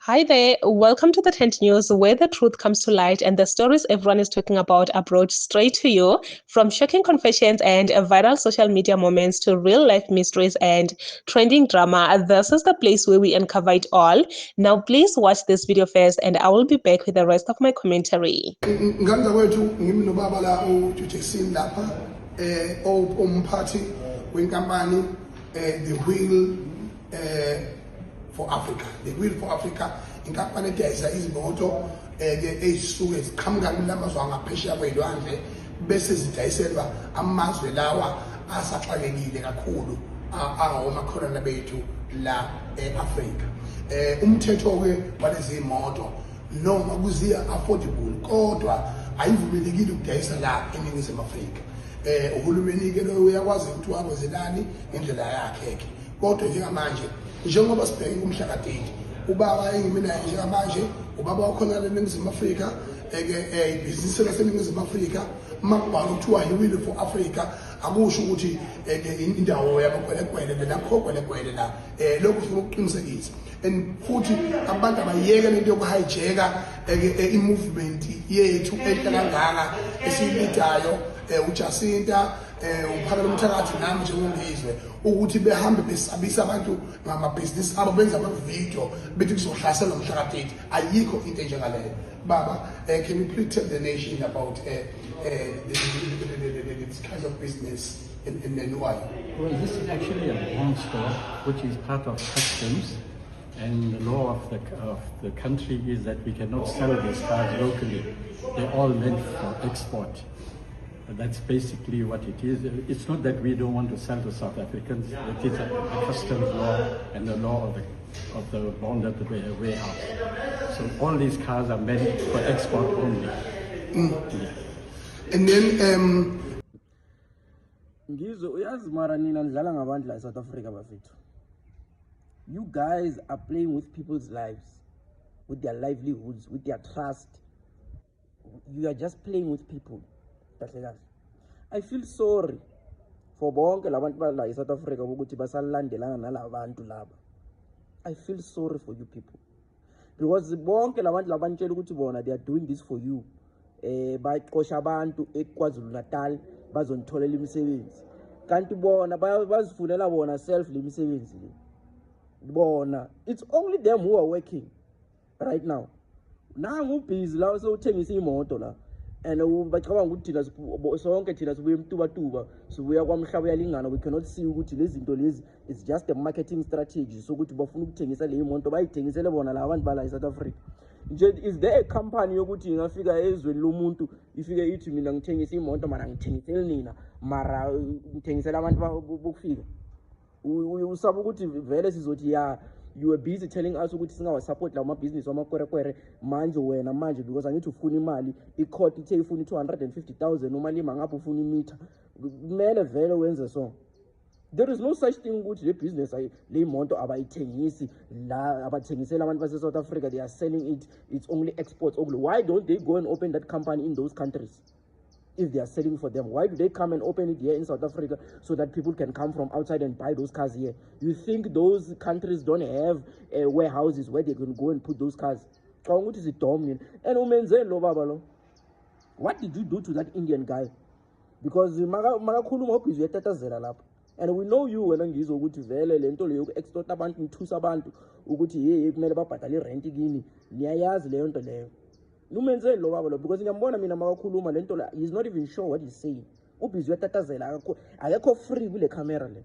Hi there, welcome to the Tent News, where the truth comes to light and the stories everyone is talking about are brought straight to you. From shocking confessions and viral social media moments to real life mysteries and trending drama, this is the place where we uncover it all. Now, please watch this video first, and I will be back with the rest of my commentary. Nganda kwethu ngimi nobaba la uJackson lapha umphathi wenkampani The Wheel for Africa. The Wheel for Africa inkampani edayisa izimoto ke ezisuke ziqhamuka kulamazwe angaphesheya kwezilwandle bese zidayiselwa amazwe lawa asaxakekile kakhulu awomakholana bethu la eAfrika. Umthetho ke walezi imoto noma kuziya affordable kodwa ayivumelekile ukudayisa la eNingizimu Afrika. Uhulumeni ke lo uyakwazi ukuthi wakwenzelani ngendlela yakhe ke. Kodwa njengamanje njengoba sibheke kumhla ka-30 ubaba engimina njengamanje ubaba wakhona eNingizimu Afrika ibhizinisi laseNingizimu Afrika makubhala kuthiwa i-Wheel for Africa akusho ukuthi indawo yabakwelekwele nakhokwelekwele la lokhu ufuna ukuqinisekisa and futhi abantu abayeke lento yokuhijacka i-movement yethu enhle kangaka esiyilidayo uJacinta uphakela umthakathi nami njengongizwe ukuthi behambe besabisa abantu ngamabhizinisi abo benza ama-video bethi kuzohlaselwa mhla ka-30 ayikho into enjengaleyo. Baba, can you please tell the nation about this kind of business in the UI? Well, this is actually a bond store, which is part of customs, and the law of the country is that we cannot sell these cars locally. They're all meant for export. That's basically what it is. It's not that we don't want to sell to South Africans. It is a customs law and the law of the bond at the warehouse. So all these cars are meant for export only. Yeah. And then Ngizo uyazi mara nina nidlala ngabantu la South Africa bafethu. You guys are playing with people's lives, with their livelihoods, with their trust. You are just playing with people. I feel sorry for bonke labantu la South Africa ukuthi basalandelana nalabantu laba. I feel sorry for you people, because bonke labantu labantshela ukuthi bona they are doing this for you. Baqosha abantu eKwaZulu Natal bazonitholela imisebenzi, kanti bona bazifunela bona self le misebenzi le. Bona it's only them who are working right now. Nangu busy la sewuthengisa imoto la, and bacabanga ukuthi thina sonke thina sibuye emtubatuba sibuya kwamhlaba yalingana. We cannot see ukuthi lezi zinto lezi it's just a marketing strategy so ukuthi bafuna ukuthengisa le imoto bayithengisele bona la abantu bala eSouth Africa. Nje is there a company yokuthi ingafika ezweni lomuntu ifike ithi mina ngithengisa imoto mara ngithengisele nina mara ngithengisela abantu bokufika? Usaba ukuthi vele sizothi ya you were busy telling us ukuthi singawa support la business wamakwerekwere manje wena manje because angithi ufuna imali icourt ithe ifuna 250,000 noma lima ngapho ufuna imeter kumele vele wenze so. There is no such thing ukuthi le business le imoto abayithengisi la abathengisela abantu base South Africa. They are selling it, it's only exports only. Why don't they go and open that company in those countries? If they are selling for them, why do they come and open it here in South Africa so that people can come from outside and buy those cars here? You think those countries don't have warehouses where they can go and put those cars? And what did you do to that Indian guy? Because and we know you wena ngizwe ukuthi vele lento leyo extort abantu ngithusa abantu ukuthi hey kumele babhadale rent kini. Niyayazi leyo nto leyo. Numenzeni lo baba lo, because ngiyambona mina makakhuluma lento la he's not even sure what he's saying. Ubhizi uyatatazela akekho free kule camera le.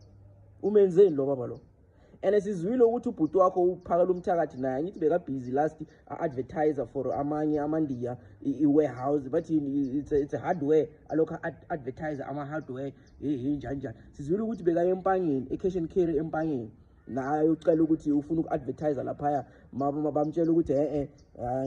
Umenzeni lo baba lo. And sizwile ukuthi ubhuti wakho uphakela umthakathi naye ngithi beka busy last advertiser for amanye amandiya i-warehouse but it's a hardware alokha advertiser ama-hardware njani. Sizwile ukuthi beka empangeni ecash and carry empangeni naye ucela ukuthi ufuna uku-advertiser laphaya bamtshela ukuthi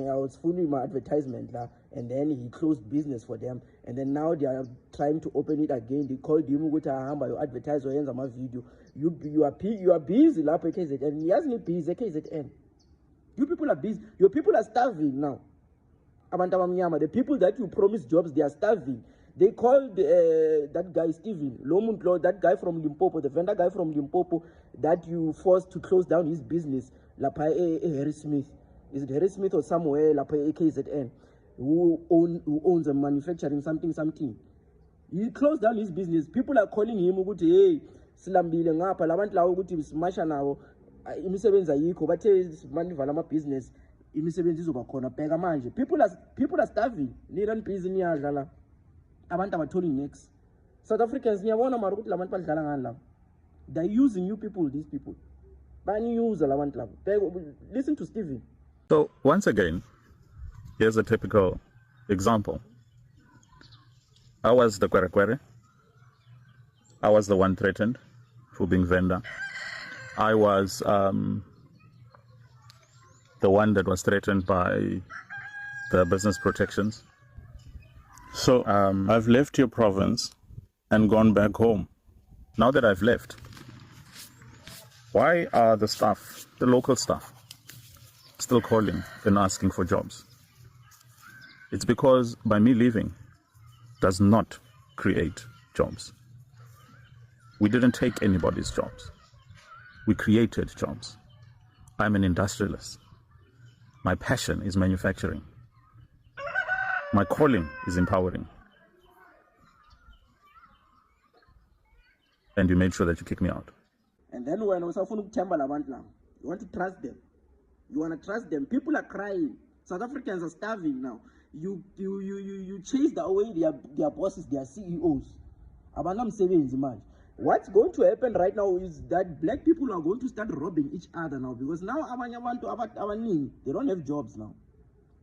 awusifuni ma-advertisement la, and then he closed business for them, and then now they are trying to open it again. They called him ukuthi ahamba yo advertise oyenza ama-video. You are busy lapho eKZN. Yazi ni busy eKZN. You people are busy. Your people are starving now. Abantu abamnyama, the people that you promised jobs, they are starving. They called that guy Steven Lomuntlo, that guy from Limpopo, the vendor guy from Limpopo that you forced to close down his business, Harry Smith. Is it Harry Smith or somewhere like KZN who owns a manufacturing something? He closed down his business. People are calling him ukuthi hey silambile ngapha labantu lawo ukuthi simasha nawo imisebenzi ayikho bathe manivala ama business imisebenzi izoba khona bheka manje people are starving nina busy niyadla la abantu abatholi next South Africans niyabona mara ukuthi labantu badlala ngani la they're using you people these people baniyuza labantu labo listen to Stephen. So once again, here's a typical example. I was the Kwere. I was the one threatened for being vendor. I was the one that was threatened by the business protections. So I've left your province and gone back home. Now that I've left, why are the staff, the local staff, still calling and asking for jobs? It's because by me leaving does not create jobs. We didn't take anybody's jobs. We created jobs. I'm an industrialist. My passion is manufacturing. My calling is empowering. And you made sure that you kick me out. And then when you want to trust them. You want to trust them. People are crying. South Africans are starving now. You chased away their bosses, their CEOs. What's going to happen right now is that black people are going to start robbing each other now because now they don't have jobs now.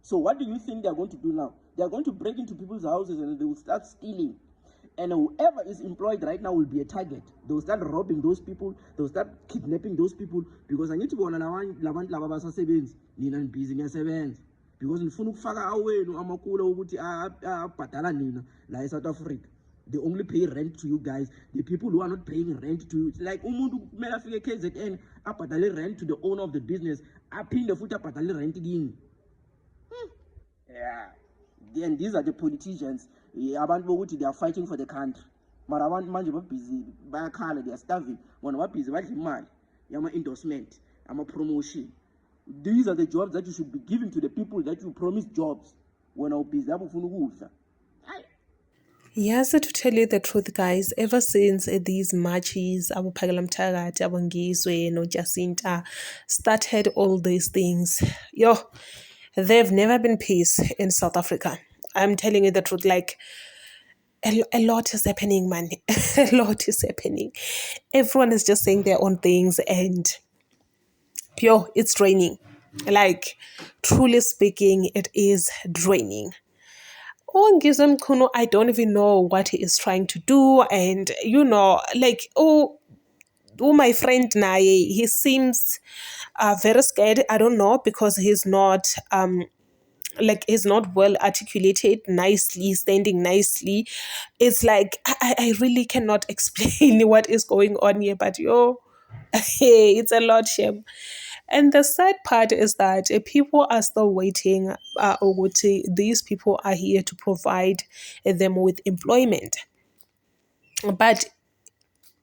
So what do you think they're going to do now? They're going to break into people's houses and they will start stealing. And whoever is employed right now will be a target. They will start robbing those people. They will start kidnapping those people because I need to go on because in Funukfaga away no amakula ukuthi abhadala nina la in South Africa. They only pay rent to you guys. The people who are not paying rent to you, it's like umuntu kumele afike KZN abhadale rent to the owner of the business. Aphinde futhi abhadale rent kini. Yeah. Then these are the politicians. Abantu bokuthi they are fighting for the country. Mara abantu manje babhizi bayakhala, they are starving. Bona babhizi badla imali yama endorsement, ama promotion. These are the jobs that you should be giving to the people that you promised jobs. When I busy abufuna ukudla. Yes, to tell you the truth, guys, ever since these marches, Abu Phakela Mthakathi, Abu Ngizwe, no Jacinta, started all these things, they've never been peace in South Africa. I'm telling you the truth, like, a lot is happening, man. A lot is happening. Everyone is just saying their own things, and it's draining. Like, truly speaking, it is draining. Ngizwe Mchunu, I don't even know what he is trying to do, and my friend Naye, he seems very scared. I don't know, because he's not he's not well articulated nicely, standing nicely. It's like I really cannot explain what is going on here, but it's a lot, shame. And the sad part is that people are still waiting. These people are here to provide them with employment. But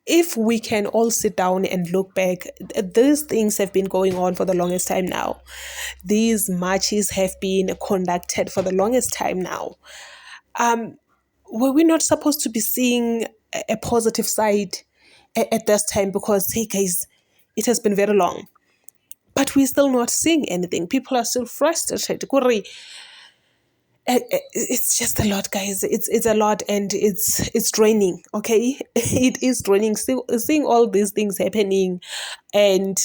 if we can all sit down and look back, these things have been going on for the longest time now. These marches have been conducted for the longest time now. Were we not supposed to be seeing a positive side at this time? Because, hey guys, it has been very long. But we're still not seeing anything. People are still frustrated. It's just a lot, guys. It's a lot, and it's draining. Okay, it is draining. Seeing all these things happening, and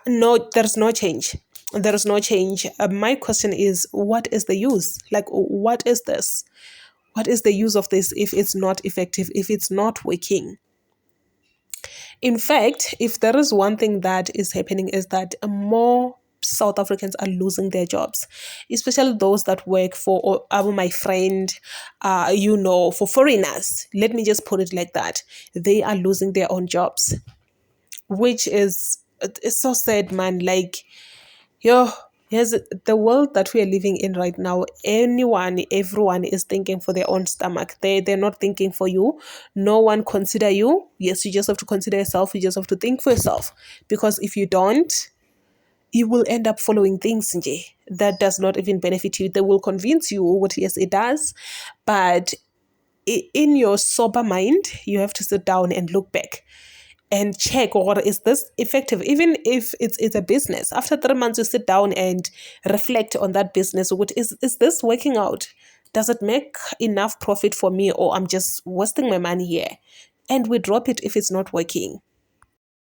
no, there's no change. There is no change. My question is, what is the use? Like, what is this? What is the use of this if it's not effective? If it's not working? In fact, if there is one thing that is happening, is that more South Africans are losing their jobs, especially those that work for my friend, for foreigners. Let me just put it like that. They are losing their own jobs, which is, it's so sad, man. Like, here's the world that we are living in right now. Everyone is thinking for their own stomach. They're not thinking for you. No one consider you. Yes, you just have to consider yourself. You just have to think for yourself. Because if you don't, you will end up following things nje that does not even benefit you. They will convince you what yes it does, but in your sober mind, you have to sit down and look back and check, or is this effective? Even if it's a business, after 3 months you sit down and reflect on that business. What is this working out? Does it make enough profit for me, or I'm just wasting my money here? And we drop it if it's not working.